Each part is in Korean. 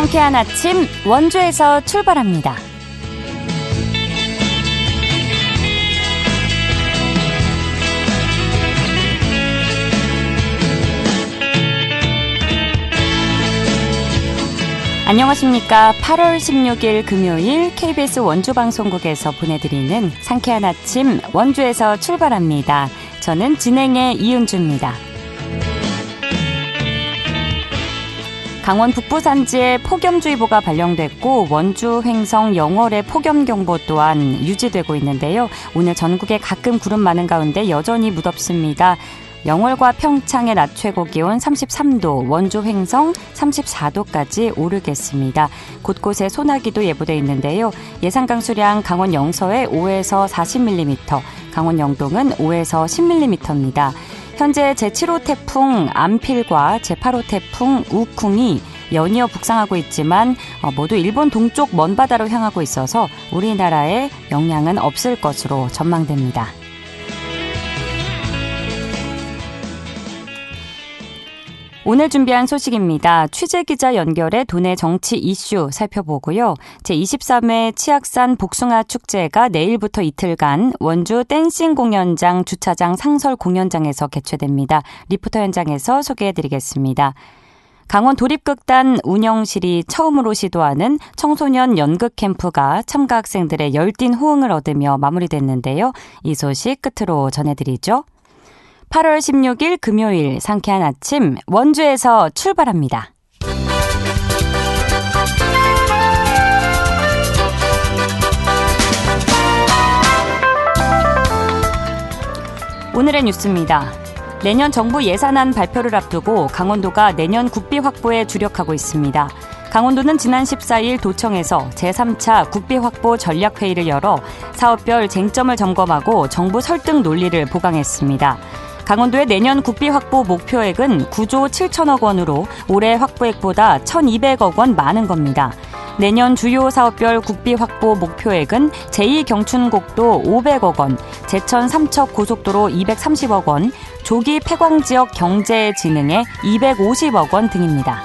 상쾌한 아침 원주에서 출발합니다. 안녕하십니까. 8월 16일 금요일 KBS 원주방송국에서 보내드리는 상쾌한 아침 원주에서 출발합니다. 저는 진행의 이은주입니다. 강원 북부 산지에 폭염주의보가 발령됐고 원주, 횡성, 영월의 폭염경보 또한 유지되고 있는데요. 오늘 전국에 가끔 구름 많은 가운데 여전히 무덥습니다. 영월과 평창의 낮 최고 기온 33도, 원주, 횡성 34도까지 오르겠습니다. 곳곳에 소나기도 예보돼 있는데요. 예상 강수량 강원 영서에 5에서 40mm, 강원 영동은 5에서 10mm입니다. 현재 제7호 태풍 암필과 제8호 태풍 우쿵이 연이어 북상하고 있지만 모두 일본 동쪽 먼바다로 향하고 있어서 우리나라에 영향은 없을 것으로 전망됩니다. 오늘 준비한 소식입니다. 취재기자 연결해 도내 정치 이슈 살펴보고요. 제23회 치악산 복숭아 축제가 내일부터 이틀간 원주 댄싱 공연장 주차장 상설 공연장에서 개최됩니다. 리포터 현장에서 소개해드리겠습니다. 강원 도립극단 운영실이 처음으로 시도하는 청소년 연극 캠프가 참가 학생들의 열띤 호응을 얻으며 마무리됐는데요. 이 소식 끝으로 전해드리죠. 8월 16일 금요일 상쾌한 아침 원주에서 출발합니다. 오늘의 뉴스입니다. 내년 정부 예산안 발표를 앞두고 강원도가 내년 국비 확보에 주력하고 있습니다. 강원도는 지난 14일 도청에서 제3차 국비 확보 전략회의를 열어 사업별 쟁점을 점검하고 정부 설득 논리를 보강했습니다. 강원도의 내년 국비 확보 목표액은 9조 7천억 원으로 올해 확보액보다 1,200억 원 많은 겁니다. 내년 주요 사업별 국비 확보 목표액은 제2경춘곡도 500억 원, 제천 삼척 고속도로 230억 원, 조기 폐광지역 경제진흥에 250억 원 등입니다.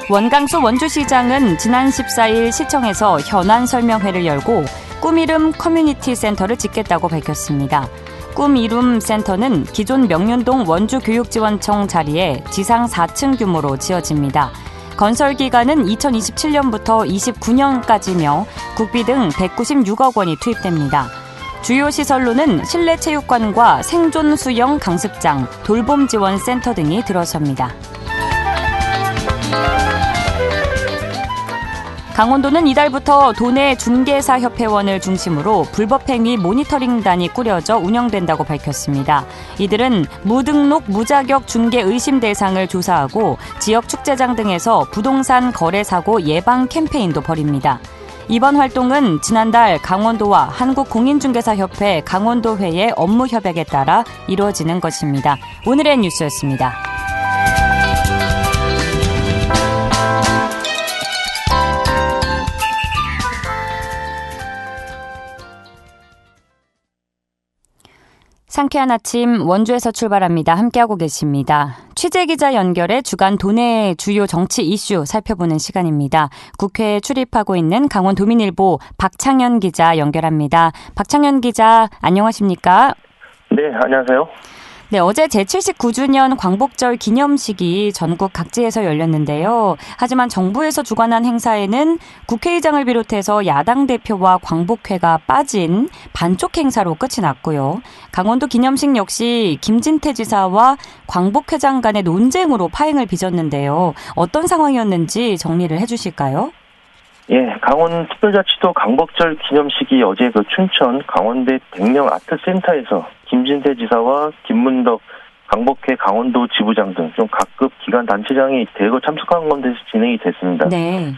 원강수 원주시장은 지난 14일 시청에서 현안 설명회를 열고 꿈이름 커뮤니티 센터를 짓겠다고 밝혔습니다. 꿈이름 센터는 기존 명륜동 원주교육지원청 자리에 지상 4층 규모로 지어집니다. 건설 기간은 2027년부터 29년까지며 국비 등 196억 원이 투입됩니다. 주요 시설로는 실내 체육관과 생존 수영 강습장, 돌봄 지원 센터 등이 들어섭니다. 강원도는 이달부터 도내 중개사협회원을 중심으로 불법행위 모니터링단이 꾸려져 운영된다고 밝혔습니다. 이들은 무등록 무자격 중개 의심 대상을 조사하고 지역 축제장 등에서 부동산 거래 사고 예방 캠페인도 벌입니다. 이번 활동은 지난달 강원도와 한국공인중개사협회 강원도회의 업무 협약에 따라 이루어지는 것입니다. 오늘의 뉴스였습니다. 상쾌한 아침 원주에서 출발합니다. 함께하고 계십니다. 취재기자 연결해 주간 도내 주요 정치 이슈 살펴보는 시간입니다. 국회에 출입하고 있는 강원도민일보 박창현 기자 연결합니다. 박창현 기자 안녕하십니까? 네, 안녕하세요. 네, 어제 제79주년 광복절 기념식이 전국 각지에서 열렸는데요. 하지만 정부에서 주관한 행사에는 국회의장을 비롯해서 야당 대표와 광복회가 빠진 반쪽 행사로 끝이 났고요. 강원도 기념식 역시 김진태 지사와 광복회장 간의 논쟁으로 파행을 빚었는데요. 어떤 상황이었는지 정리를 해주실까요? 예, 강원특별자치도 광복절 기념식이 어제 춘천 강원대 백령 아트센터에서 김진태 지사와 김문덕 광복회 강원도 지부장 등 좀 각급 기관 단체장이 대거 참석한 가운데서 진행이 됐습니다. 네.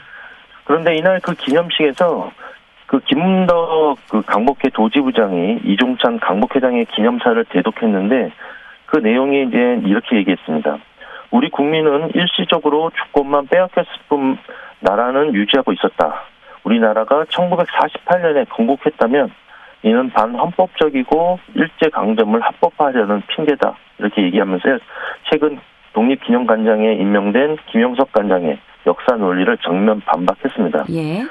그런데 이날 그 기념식에서 김문덕 광복회 도지부장이 이종찬 광복회장의 기념사를 대독했는데 그 내용이 이제 이렇게 얘기했습니다. 우리 국민은 일시적으로 주권만 빼앗겼을 뿐 나라는 유지하고 있었다. 우리나라가 1948년에 건국했다면 이는 반헌법적이고 일제강점을 합법화하려는 핑계다. 이렇게 얘기하면서 최근 독립기념관장에 임명된 김영석 관장의 역사 논리를 정면 반박했습니다. 예.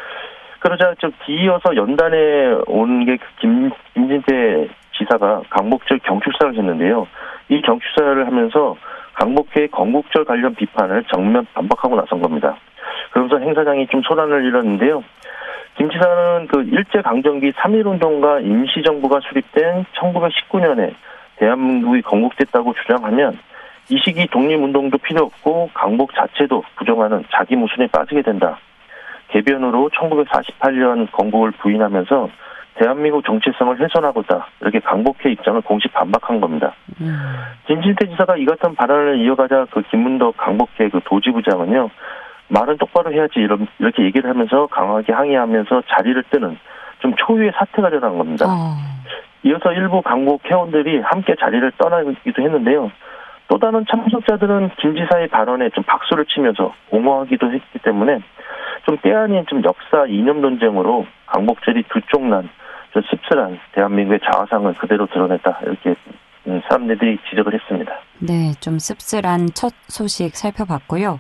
그러자 좀 뒤이어서 연단에 온 게 김진태 지사가 광복절 경축사를 했는데요. 이 경축사를 하면서 광복회 건국절 관련 비판을 정면 반박하고 나선 겁니다. 그러면서 행사장이 좀 소란을 일었는데요. 김 지사는 그 일제강점기 3.1운동과 임시정부가 수립된 1919년에 대한민국이 건국됐다고 주장하면 이 시기 독립운동도 필요 없고 광복 자체도 부정하는 자기 모순에 빠지게 된다. 개변으로 1948년 건국을 부인하면서 대한민국 정체성을 훼손하고자 이렇게 광복회 입장을 공식 반박한 겁니다. 김진태 지사가 이 같은 발언을 이어가자 그 김문덕 광복회 그 도지부장은요. 말은 똑바로 해야지 이렇게 얘기를 하면서 강하게 항의하면서 자리를 뜨는 좀 초유의 사태가 일어난 겁니다. 이어서 일부 광복 회원들이 함께 자리를 떠나기도 했는데요. 또 다른 참석자들은 김 지사의 발언에 좀 박수를 치면서 옹호하기도 했기 때문에 좀 때 아닌 좀 역사 이념 논쟁으로 광복절이 들쭉난 좀 씁쓸한 대한민국의 자화상을 그대로 드러냈다. 이렇게 사람들이 지적을 했습니다. 네, 좀 씁쓸한 첫 소식 살펴봤고요.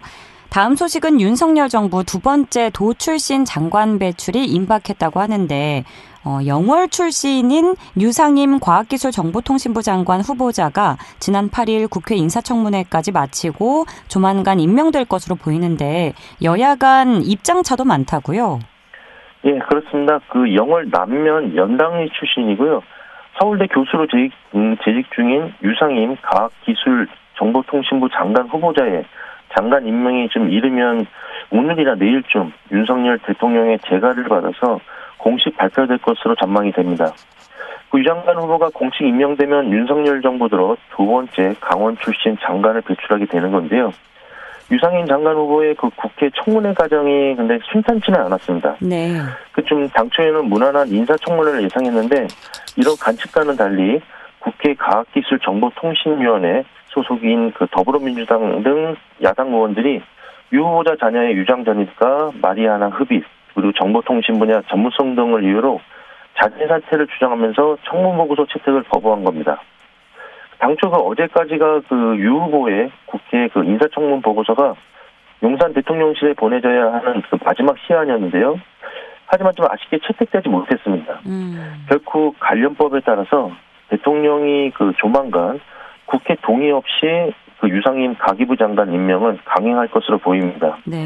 다음 소식은 윤석열 정부 두 번째 도 출신 장관 배출이 임박했다고 하는데 영월 출신인 유상임 과학기술정보통신부 장관 후보자가 지난 8일 국회 인사청문회까지 마치고 조만간 임명될 것으로 보이는데 여야 간 입장차도 많다고요? 예, 그렇습니다. 그 영월 남면 연당리 출신이고요. 서울대 교수로 재직 중인 유상임 과학기술정보통신부 장관 후보자의 장관 임명이 좀 이르면 오늘이나 내일쯤 윤석열 대통령의 재가를 받아서 공식 발표될 것으로 전망이 됩니다. 그 유 장관 후보가 공식 임명되면 윤석열 정부 들어 두 번째 강원 출신 장관을 배출하게 되는 건데요. 유상임 장관 후보의 그 국회 청문회 과정이 근데 순탄치는 않았습니다. 네. 그 좀 당초에는 무난한 인사청문회를 예상했는데 이런 관측과는 달리 국회 과학기술정보통신위원회 소속인 그 더불어민주당 등 야당 의원들이 유 후보자 자녀의 유장 전입과 마리아나 흡입 그리고 정보통신 분야 전문성 등을 이유로 자진 사퇴를 주장하면서 청문보고서 채택을 거부한 겁니다. 당초 그 어제까지가 그 유 후보의 국회 그 인사청문 보고서가 용산 대통령실에 보내져야 하는 그 마지막 시한이었는데요. 하지만 좀 아쉽게 채택되지 못했습니다. 결코 관련법에 따라서 대통령이 그 조만간 국회 동의 없이 그 유상임 가기부 장관 임명은 강행할 것으로 보입니다. 네.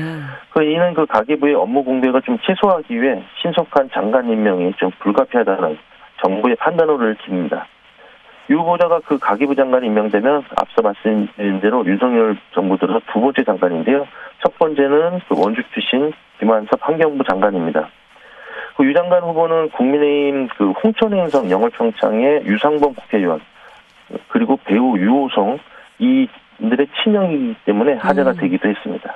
이는 그 가기부의 업무 공백을 좀 최소화하기 위해 신속한 장관 임명이 좀 불가피하다는 정부의 판단으로 읽힙니다. 유 후보자가 그 가기부 장관이 임명되면 앞서 말씀드린 대로 윤석열 정부 들어서 두 번째 장관인데요. 첫 번째는 그 원주 출신 김한섭 환경부 장관입니다. 그 유 장관 후보는 국민의힘 그 홍천행성 영월평창의 유상범 국회의원 그리고 배우 유호성 이들의 친형이기 때문에 화제가 되기도 했습니다.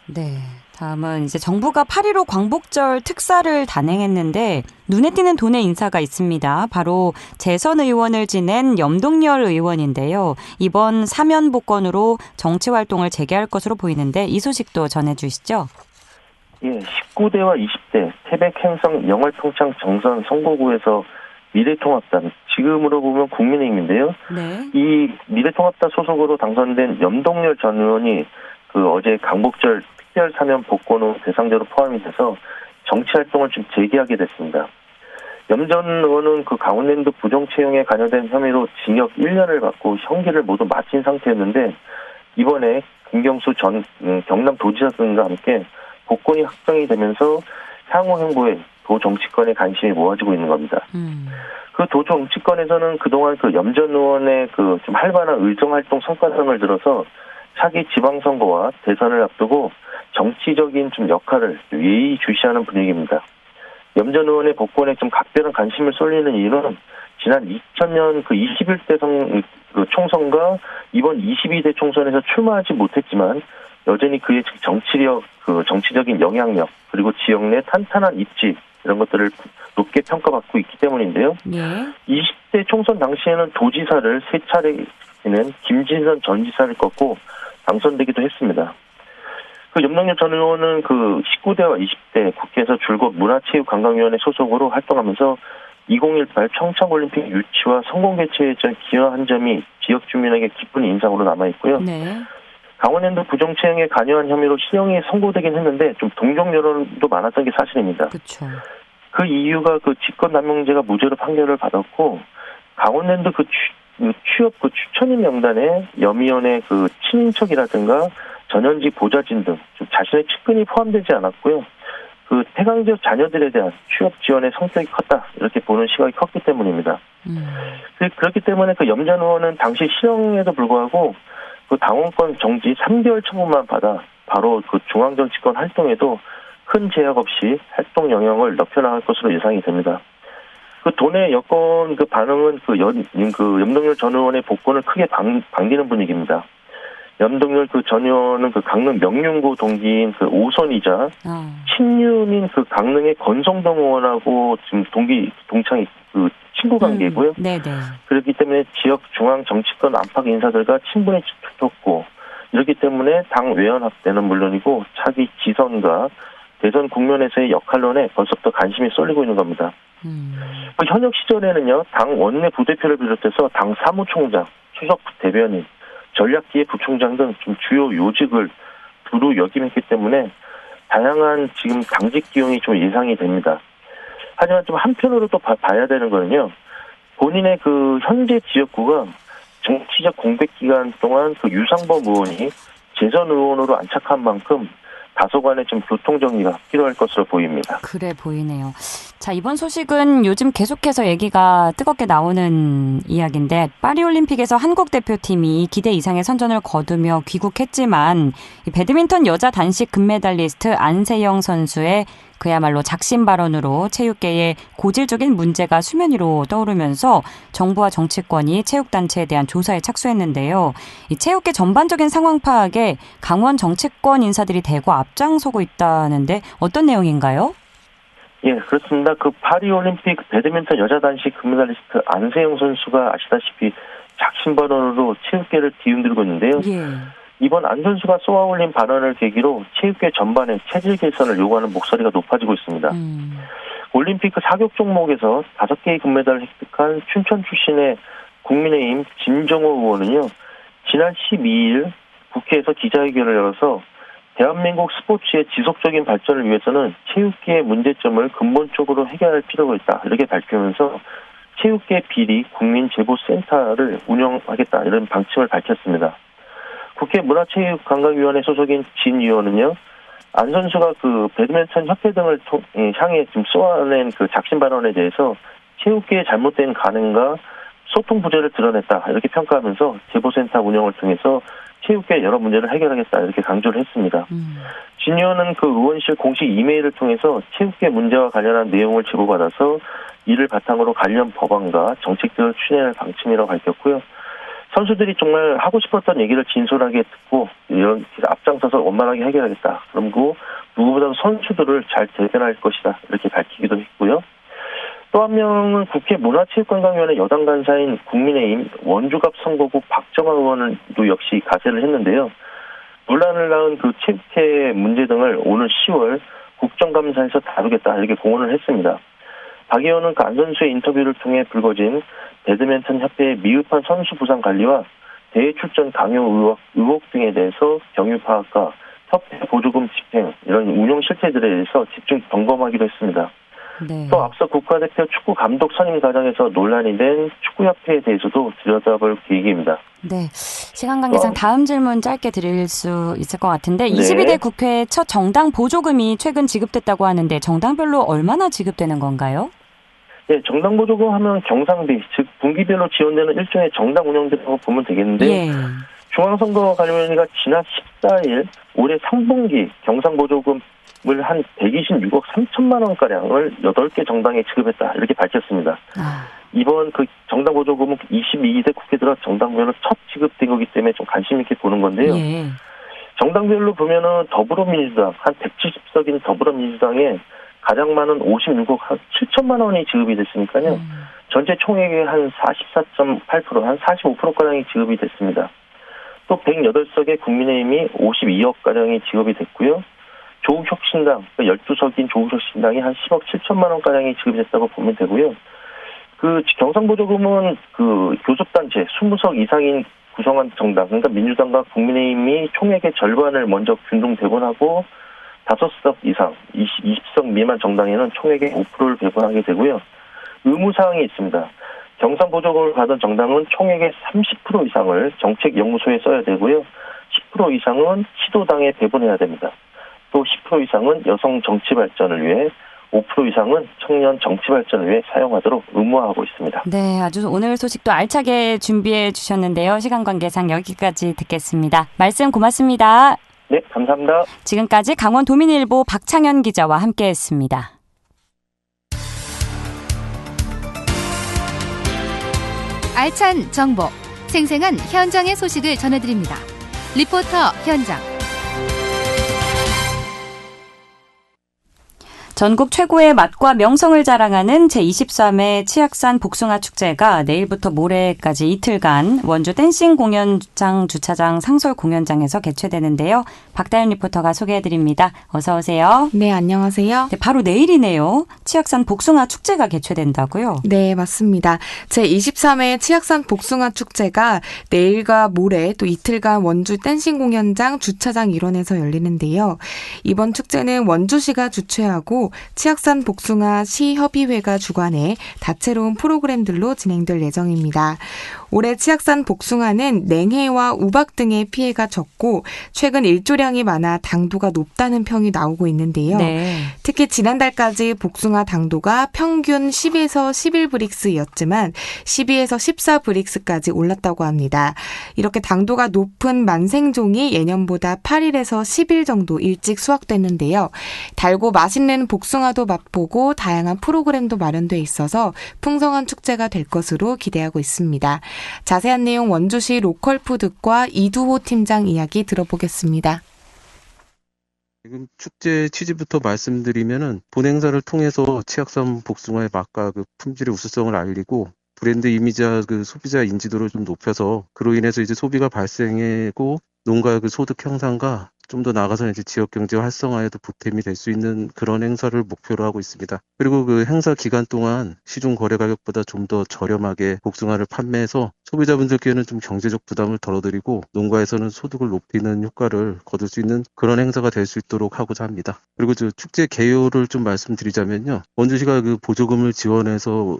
네. 다음은 이제 정부가 8.15 광복절 특사를 단행했는데 눈에 띄는 돈의 인사가 있습니다. 바로 재선 의원을 지낸 염동열 의원인데요. 이번 사면 복권으로 정치 활동을 재개할 것으로 보이는데 이 소식도 전해주시죠. 예, 19대와 20대 태백 행성 영월평창 정선 선거구에서 미래통합당, 지금으로 보면 국민의힘인데요. 네. 이 미래통합당 소속으로 당선된 염동열 전 의원이 그 어제 광복절 특별 사면 복권으로 대상자로 포함이 돼서 정치 활동을 좀 재개하게 됐습니다. 염 전 의원은 그 강원랜드 부정 채용에 관여된 혐의로 징역 1년을 받고 형기를 모두 마친 상태였는데 이번에 김경수 전 경남도지사 등과 함께 복권이 확정이 되면서 향후 행보에 도 정치권의 관심이 모아지고 있는 겁니다. 그 도 정치권에서는 그동안 그 염 전 의원의 그 좀 활발한 의정활동 성과 등을 들어서 차기 지방선거와 대선을 앞두고 정치적인 좀 역할을 예의주시하는 분위기입니다. 염 전 의원의 복권에 좀 각별한 관심을 쏠리는 이유는 지난 2000년 그 21대 총선과 이번 22대 총선에서 출마하지 못했지만 여전히 그의 정치력, 그 정치적인 영향력 그리고 지역 내 탄탄한 입지 이런 것들을 높게 평가받고 있기 때문인데요. 네. 20대 총선 당시에는 도지사를 세 차례 지낸 김진선 전 지사를 꺾고 당선되기도 했습니다. 그 염동열 전 의원은 그 19대와 20대 국회에서 줄곧 문화체육관광위원회 소속으로 활동하면서 2018 평창올림픽 유치와 성공 개최에 기여한 점이 지역 주민에게 기쁜 인상으로 남아있고요. 네. 강원랜드 부정채용에 관여한 혐의로 실형이 선고되긴 했는데 좀 동정 여론도 많았던 게 사실입니다. 그렇죠. 그 이유가 그 직권남용죄가 무죄로 판결을 받았고 강원랜드 취업 추천인 명단에 염의원의 친인척이라든가 전현직 보좌진 등 좀 자신의 측근이 포함되지 않았고요. 태강 지역 자녀들에 대한 취업 지원의 성격이 컸다 이렇게 보는 시각이 컸기 때문입니다. 그렇기 때문에 염 전 의원은 당시 실형에도 불구하고 당원권 정지 3개월 처분만 받아 바로 중앙정치권 활동에도 큰 제약 없이 활동 영역을 넓혀나갈 것으로 예상이 됩니다. 돈의 여권 반응은 염동열 전 의원의 복권을 크게 반기는 분위기입니다. 염동열 전 의원은 강릉 명륜고 동기인 오선이자 친윤인 강릉의 권성동 의원하고 지금 동창이 친구 관계고요. 네네. 그렇기 때문에 지역 중앙 정치권 안팎 인사들과 친분이 두텁고 이렇기 때문에 당 외연 확대는 물론이고 차기 지선과 대선 국면에서의 역할론에 벌써부터 관심이 쏠리고 있는 겁니다. 현역 시절에는요, 당 원내 부대표를 비롯해서 당 사무총장, 수석 대변인, 전략기획 부총장 등 좀 주요 요직을 두루 역임했기 때문에 다양한 지금 당직 기용이 좀 예상이 됩니다. 하지만 좀 한편으로 또 봐야 되는 거는요, 본인의 현재 지역구가 정치적 공백 기간 동안 유상범 의원이 재선 의원으로 안착한 만큼 다소간의 좀 교통정리가 필요할 것으로 보입니다. 그래 보이네요. 자, 이번 소식은 요즘 계속해서 얘기가 뜨겁게 나오는 이야기인데 파리올림픽에서 한국 대표팀이 기대 이상의 선전을 거두며 귀국했지만 배드민턴 여자 단식 금메달리스트 안세영 선수의 그야말로 작심 발언으로 체육계에 고질적인 문제가 수면 위로 떠오르면서 정부와 정치권이 체육단체에 대한 조사에 착수했는데요. 이 체육계 전반적인 상황 파악에 강원 정치권 인사들이 대거 앞장서고 있다는데 어떤 내용인가요? 예, 그렇습니다. 파리올림픽 배드민턴 여자 단식 금메달리스트 안세영 선수가 아시다시피 작심 발언으로 체육계를 뒤흔들고 있는데요. 예. 이번 안 선수가 쏘아올린 발언을 계기로 체육계 전반에 체질 개선을 요구하는 목소리가 높아지고 있습니다. 올림픽 사격 종목에서 5개의 금메달을 획득한 춘천 출신의 국민의힘 진정호 의원은요, 지난 12일 국회에서 기자회견을 열어서 대한민국 스포츠의 지속적인 발전을 위해서는 체육계의 문제점을 근본적으로 해결할 필요가 있다 이렇게 밝히면서 체육계 비리 국민제보센터를 운영하겠다 이런 방침을 밝혔습니다. 국회 문화체육관광위원회 소속인 진 의원은요, 안 선수가 배드민턴 협회 등을 향해 지금 쏘아낸 작심 발언에 대해서 체육계의 잘못된 관행과 소통 부재를 드러냈다 이렇게 평가하면서 제보센터 운영을 통해서 체육계 여러 문제를 해결하겠다 이렇게 강조를 했습니다. 진 의원은 의원실 공식 이메일을 통해서 체육계 문제와 관련한 내용을 제보받아서 이를 바탕으로 관련 법안과 정책들을 추진할 방침이라고 밝혔고요. 선수들이 정말 하고 싶었던 얘기를 진솔하게 듣고 이런 앞장서서 원만하게 해결하겠다. 그리고 누구보다도 선수들을 잘 대변할 것이다. 이렇게 밝히기도 했고요. 또 한 명은 국회 문화체육관광위원회 여당 간사인 국민의힘 원주갑 선거구 박정아 의원도 역시 가세를 했는데요. 논란을 낳은 체육회 문제 등을 오늘 10월 국정감사에서 다루겠다. 이렇게 공언을 했습니다. 박 의원은 안 선수의 인터뷰를 통해 불거진 배드민턴 협회의 미흡한 선수 부상 관리와 대회 출전 강요 의혹 등에 대해서 경유 파악과 협회 보조금 집행 이런 운영 실태들에 대해서 집중 점검하기로 했습니다. 네. 또 앞서 국가대표 축구 감독 선임 과정에서 논란이 된 축구협회에 대해서도 들여다볼 계획입니다. 네, 시간 관계상 다음 질문 짧게 드릴 수 있을 것 같은데 네. 22대 국회 첫 정당 보조금이 최근 지급됐다고 하는데 정당별로 얼마나 지급되는 건가요? 네, 정당 보조금 하면 경상비, 즉 분기별로 지원되는 일종의 정당 운영비라고 보면 되겠는데 예. 중앙선거관리위원회가 지난 14일 올해 상분기 경상 보조금을 한 126억 3천만 원가량을 8개 정당에 지급했다 이렇게 밝혔습니다. 이번 정당 보조금은 22대 국회 들어 정당별로 첫 지급된 거기 때문에 좀 관심 있게 보는 건데요. 예. 정당별로 보면은 더불어민주당 한 170석인 더불어민주당에 가장 많은 56억 7천만 원이 지급이 됐으니까요. 전체 총액의 한 44.8%, 한 45%가량이 지급이 됐습니다. 또 108석의 국민의힘이 52억가량이 지급이 됐고요. 조국혁신당, 12석인 조국혁신당이 한 10억 7천만 원가량이 지급이 됐다고 보면 되고요. 그 경상보조금은 그 교섭단체 20석 이상인 구성한 정당, 그러니까 민주당과 국민의힘이 총액의 절반을 먼저 균등 배분하고 5석 이상, 20석 미만 정당에는 총액의 5%를 배분하게 되고요. 의무사항이 있습니다. 경상보조금을 받은 정당은 총액의 30% 이상을 정책연구소에 써야 되고요. 10% 이상은 시도당에 배분해야 됩니다. 또 10% 이상은 여성 정치 발전을 위해, 5% 이상은 청년 정치 발전을 위해 사용하도록 의무화하고 있습니다. 네, 아주 오늘 소식도 알차게 준비해 주셨는데요. 시간 관계상 여기까지 듣겠습니다. 말씀 고맙습니다. 네, 감사합니다. 지금까지 강원도민일보 박창현 기자와 함께했습니다. 알찬 정보, 생생한 현장의 소식을 전해드립니다. 리포터 현장. 전국 최고의 맛과 명성을 자랑하는 제23회 치악산 복숭아 축제가 내일부터 모레까지 이틀간 원주 댄싱 공연장 주차장 상설 공연장에서 개최되는데요. 박다윤 리포터가 소개해드립니다. 어서 오세요. 네, 안녕하세요. 네, 바로 내일이네요. 치악산 복숭아 축제가 개최된다고요? 네, 맞습니다. 제23회 치악산 복숭아 축제가 내일과 모레 또 이틀간 원주 댄싱 공연장 주차장 일원에서 열리는데요. 이번 축제는 원주시가 주최하고 치악산 복숭아 시협의회가 주관해 다채로운 프로그램들로 진행될 예정입니다. 올해 치악산 복숭아는 냉해와 우박 등의 피해가 적고 최근 일조량이 많아 당도가 높다는 평이 나오고 있는데요. 네. 특히 지난달까지 복숭아 당도가 평균 10에서 11브릭스였지만 12에서 14브릭스까지 올랐다고 합니다. 이렇게 당도가 높은 만생종이 예년보다 8일에서 10일 정도 일찍 수확됐는데요. 달고 맛있는 복숭아도 맛보고 다양한 프로그램도 마련돼 있어서 풍성한 축제가 될 것으로 기대하고 있습니다. 자세한 내용 원주시 로컬푸드과 이두호 팀장 이야기 들어보겠습니다. 지금 축제 취지부터 말씀드리면은 본행사를 통해서 치악산 복숭아의 맛과 그 품질의 우수성을 알리고 브랜드 이미지와 그 소비자 인지도를 좀 높여서 그로 인해서 이제 소비가 발생하고 농가의 그 소득 향상과 좀 더 나아가서 이제 지역 경제 활성화에도 보탬이 될 수 있는 그런 행사를 목표로 하고 있습니다. 그리고 그 행사 기간 동안 시중 거래 가격보다 좀 더 저렴하게 복숭아를 판매해서 소비자분들께는 좀 경제적 부담을 덜어드리고 농가에서는 소득을 높이는 효과를 거둘 수 있는 그런 행사가 될 수 있도록 하고자 합니다. 그리고 저 축제 개요를 좀 말씀드리자면요. 원주시가 그 보조금을 지원해서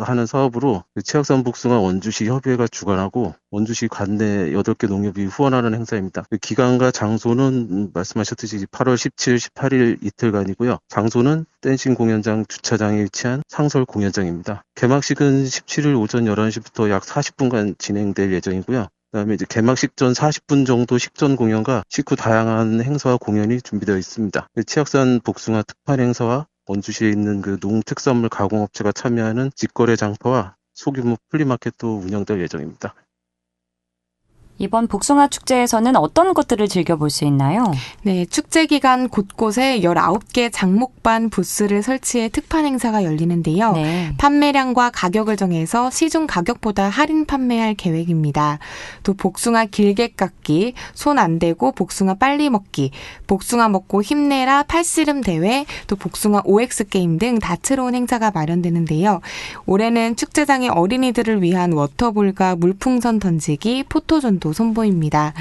하는 사업으로 그 치악산 복숭아 원주시 협의회가 주관하고 원주시 관내 8개 농협이 후원하는 행사입니다. 그 기간과 장소는 말씀하셨듯이 8월 17, 18일 이틀간이고요. 장소는 댄싱 공연장 주차장에 위치한 상설 공연장입니다. 개막식은 17일 오전 11시부터 약 40분간 진행될 예정이고요. 그다음에 이제 개막식 전 40분 정도 식전 공연과 식후 다양한 행사와 공연이 준비되어 있습니다. 치악산 복숭아 특판 행사와 원주시에 있는 그 농특산물 가공업체가 참여하는 직거래 장터와 소규모 플리마켓도 운영될 예정입니다. 이번 복숭아 축제에서는 어떤 것들을 즐겨볼 수 있나요? 네, 축제 기간 곳곳에 19개 장목반 부스를 설치해 특판 행사가 열리는데요. 네. 판매량과 가격을 정해서 시중 가격보다 할인 판매할 계획입니다. 또 복숭아 길게 깎기, 손 안 대고 복숭아 빨리 먹기, 복숭아 먹고 힘내라 팔씨름 대회, 또 복숭아 OX 게임 등 다채로운 행사가 마련되는데요. 올해는 축제장에 어린이들을 위한 워터볼과 물풍선 던지기, 포토존도 선보입니다.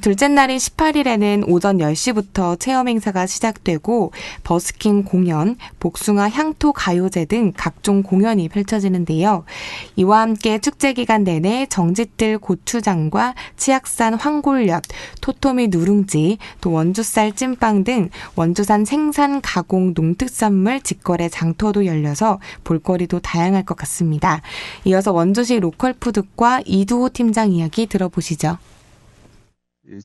둘째 날인 18일에는 오전 10시부터 체험 행사가 시작되고 버스킹 공연, 복숭아 향토 가요제 등 각종 공연이 펼쳐지는데요. 이와 함께 축제 기간 내내 정짓들 고추장과 치악산 황골엿, 토토미 누룽지, 또 원주쌀 찐빵 등 원주산 생산 가공 농특산물 직거래 장터도 열려서 볼거리도 다양할 것 같습니다. 이어서 원주시 로컬푸드과 이두호 팀장 이야기 들어보시죠.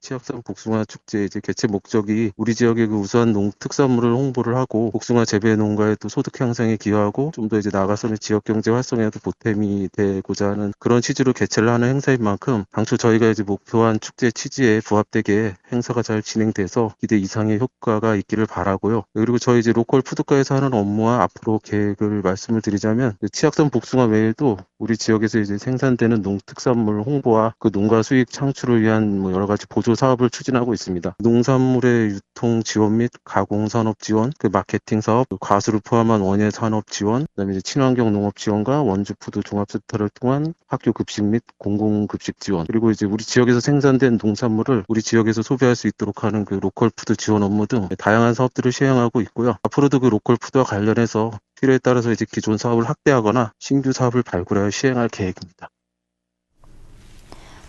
치악산 복숭아 축제 이제 개최 목적이 우리 지역의 그 우수한 농특산물을 홍보를 하고 복숭아 재배 농가의 또 소득 향상에 기여하고 좀 더 이제 나아가서는 지역 경제 활성화에도 보탬이 되고자 하는 그런 취지로 개최를 하는 행사인 만큼 당초 저희가 이제 목표한 축제 취지에 부합되게 행사가 잘 진행돼서 기대 이상의 효과가 있기를 바라고요. 그리고 저희 이제 로컬 푸드과에서 하는 업무와 앞으로 계획을 말씀을 드리자면 치악산 복숭아 외에도 우리 지역에서 이제 생산되는 농특산물 홍보와 그 농가 수익 창출을 위한 뭐 여러 가지 보조 사업을 추진하고 있습니다. 농산물의 유통 지원 및 가공 산업 지원, 마케팅 사업, 과수를 포함한 원예 산업 지원, 그다음에 이제 친환경 농업 지원과 원주 푸드 종합센터를 통한 학교 급식 및 공공 급식 지원, 그리고 이제 우리 지역에서 생산된 농산물을 우리 지역에서 소비할 수 있도록 하는 로컬 푸드 지원 업무 등 다양한 사업들을 시행하고 있고요. 앞으로도 로컬 푸드와 관련해서 필요에 따라서 이제 기존 사업을 확대하거나 신규 사업을 발굴하여 시행할 계획입니다.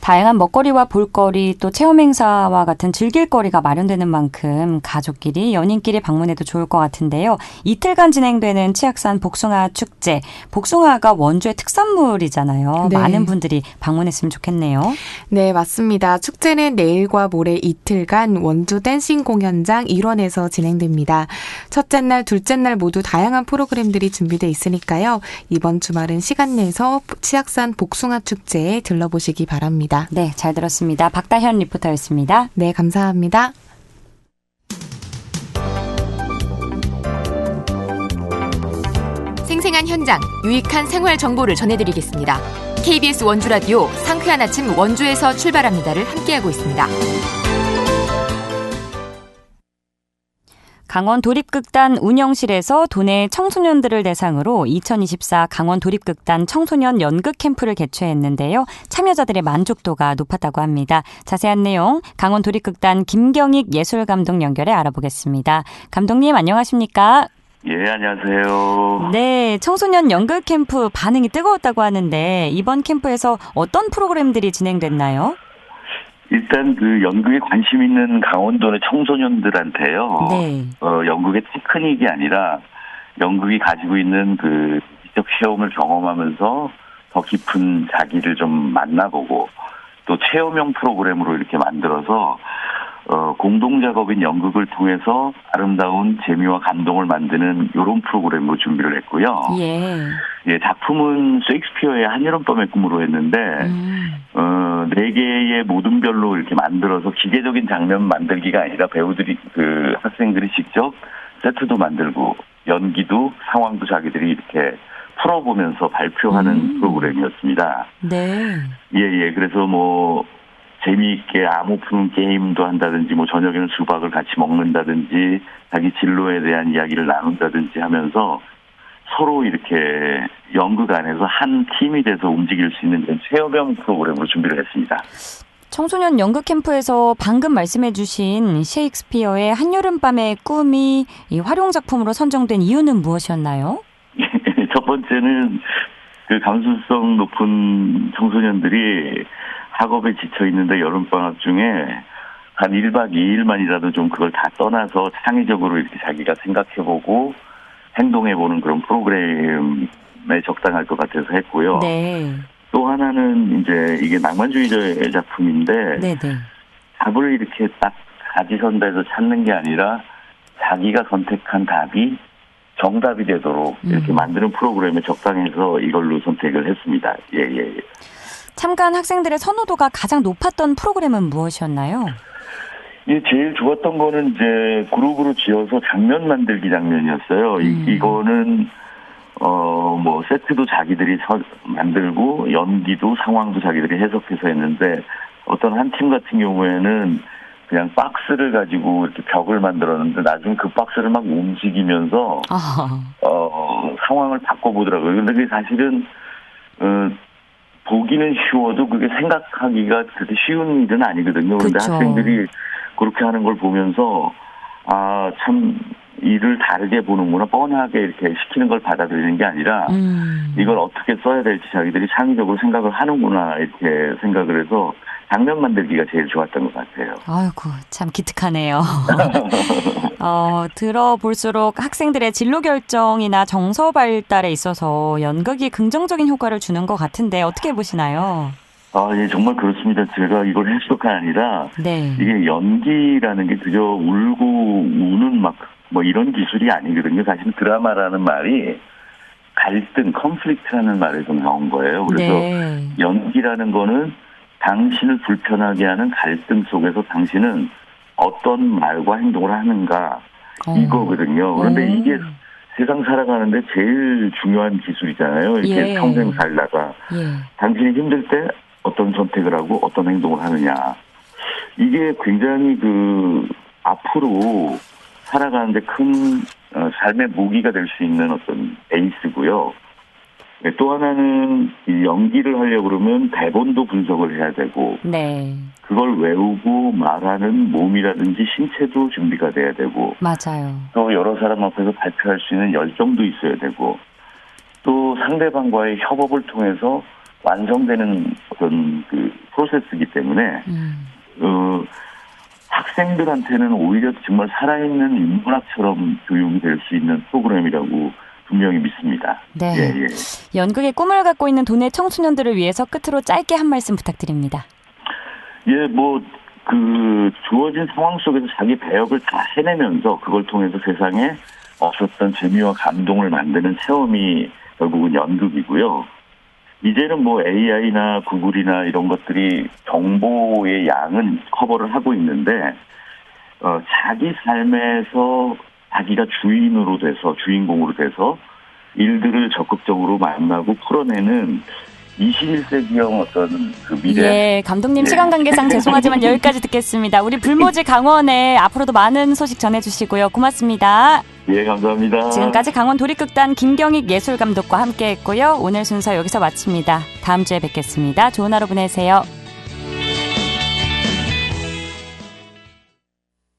다양한 먹거리와 볼거리 또 체험 행사와 같은 즐길 거리가 마련되는 만큼 가족끼리 연인끼리 방문해도 좋을 것 같은데요. 이틀간 진행되는 치악산 복숭아 축제. 복숭아가 원주의 특산물이잖아요. 네. 많은 분들이 방문했으면 좋겠네요. 네, 맞습니다. 축제는 내일과 모레 이틀간 원주 댄싱 공연장 1원에서 진행됩니다. 첫째 날, 둘째 날 모두 다양한 프로그램들이 준비돼 있으니까요. 이번 주말은 시간 내서 치악산 복숭아 축제에 들러보시기 바랍니다. 네, 잘 들었습니다. 박다현 리포터였습니다. 네, 감사합니다. 생생한 현장, 유익한 생활 정보를 전해드리겠습니다. KBS 원주 라디오 상쾌한 아침 원주에서 출발합니다를 함께하고 있습니다. 강원 도립극단 운영실에서 도내 청소년들을 대상으로 2024 강원 도립극단 청소년 연극 캠프를 개최했는데요. 참여자들의 만족도가 높았다고 합니다. 자세한 내용 강원 도립극단 김경익 예술감독 연결해 알아보겠습니다. 감독님 안녕하십니까? 예, 안녕하세요. 네, 청소년 연극 캠프 반응이 뜨거웠다고 하는데 이번 캠프에서 어떤 프로그램들이 진행됐나요? 일단 그 연극에 관심 있는 강원도의 청소년들한테요. 네. 연극의 테크닉이 아니라 연극이 가지고 있는 그 지적 체험을 경험하면서 더 깊은 자기를 좀 만나보고 또 체험형 프로그램으로 이렇게 만들어서 공동 작업인 연극을 통해서 아름다운 재미와 감동을 만드는 이런 프로그램으로 준비를 했고요. 예, 작품은 셰익스피어의 한여름밤의 꿈으로 했는데 4개의 모둠별로 이렇게 만들어서 기계적인 장면 만들기가 아니라 배우들이 그 학생들이 직접 세트도 만들고 연기도 상황도 자기들이 이렇게 풀어보면서 발표하는 프로그램이었습니다. 네. 예. 그래서 뭐 재미있게 암호 푸는 게임도 한다든지 뭐 저녁에는 수박을 같이 먹는다든지 자기 진로에 대한 이야기를 나눈다든지 하면서 서로 이렇게 연극 안에서 한 팀이 돼서 움직일 수 있는 체험형 프로그램으로 준비를 했습니다. 청소년 연극 캠프에서 방금 말씀해 주신 셰익스피어의 한여름밤의 꿈이 이 활용 작품으로 선정된 이유는 무엇이었나요? 첫 번째는 그 감수성 높은 청소년들이 학업에 지쳐 있는데 여름방학 중에 한 1박 2일만이라도 좀 그걸 다 떠나서 창의적으로 이렇게 자기가 생각해보고 행동해보는 그런 프로그램에 적당할 것 같아서 했고요. 네. 또 하나는 이제 이게 낭만주의자의 작품인데 답을 이렇게 딱 가지선다해서 찾는 게 아니라 자기가 선택한 답이 정답이 되도록 이렇게 만드는 프로그램에 적당해서 이걸로 선택을 했습니다. 예. 참가한 학생들의 선호도가 가장 높았던 프로그램은 무엇이었나요? 예, 제일 좋았던 거는 이제 그룹으로 지어서 장면 만들기 장면이었어요. 이거는 뭐 세트도 자기들이 만들고 연기도 상황도 자기들이 해석해서 했는데 어떤 한 팀 같은 경우에는 그냥 박스를 가지고 이렇게 벽을 만들었는데 나중에 그 박스를 막 움직이면서 상황을 바꿔보더라고요. 근데 그게 사실은 보기는 쉬워도 그게 생각하기가 그렇게 쉬운 일은 아니거든요. 그런데 학생들이 그렇게 하는 걸 보면서 참 일을 다르게 보는구나, 뻔하게 이렇게 시키는 걸 받아들이는 게 아니라 이걸 어떻게 써야 될지 자기들이 창의적으로 생각을 하는구나 이렇게 생각을 해서 장면 만들기가 제일 좋았던 것 같아요. 아이고, 참 기특하네요. 들어볼수록 학생들의 진로 결정이나 정서 발달에 있어서 연극이 긍정적인 효과를 주는 것 같은데 어떻게 보시나요? 예, 정말 그렇습니다. 제가 이걸 해석이 아니라 이게 연기라는 게 그저 울고 우는 막 뭐 이런 기술이 아니거든요. 사실 드라마라는 말이 갈등, 컨플릭트라는 말에서 나온 거예요. 그래서 연기라는 거는 당신을 불편하게 하는 갈등 속에서 당신은 어떤 말과 행동을 하는가 이거거든요. 그런데 이게 세상 살아가는데 제일 중요한 기술이잖아요. 이렇게 평생 살다가 당신이 힘들 때 어떤 선택을 하고 어떤 행동을 하느냐. 이게 굉장히 앞으로 살아가는데 큰 삶의 무기가 될 수 있는 어떤 베이스고요. 또 하나는 이 연기를 하려고 그러면 대본도 분석을 해야 되고, 네. 그걸 외우고 말하는 몸이라든지 신체도 준비가 돼야 되고, 맞아요. 또 여러 사람 앞에서 발표할 수 있는 열정도 있어야 되고, 또 상대방과의 협업을 통해서 완성되는 어떤 프로세스이기 때문에 학생들한테는 오히려 정말 살아있는 인문학처럼 교육이 될 수 있는 프로그램이라고 분명히 믿습니다. 네. 예. 연극의 꿈을 갖고 있는 도내 청소년들을 위해서 끝으로 짧게 한 말씀 부탁드립니다. 예, 주어진 상황 속에서 자기 배역을 다 해내면서 그걸 통해서 세상에 없었던 재미와 감동을 만드는 체험이 결국은 연극이고요. 이제는 AI나 구글이나 이런 것들이 정보의 양은 커버를 하고 있는데, 자기 삶에서 자기가 주인공으로 돼서 일들을 적극적으로 만나고 풀어내는 21세기형 어떤 미래. 예, 감독님 시간 관계상 죄송하지만 여기까지 듣겠습니다. 우리 불모지 강원에 앞으로도 많은 소식 전해주시고요. 고맙습니다. 예, 감사합니다. 지금까지 강원 도립극단 김경익 예술감독과 함께했고요. 오늘 순서 여기서 마칩니다. 다음 주에 뵙겠습니다. 좋은 하루 보내세요.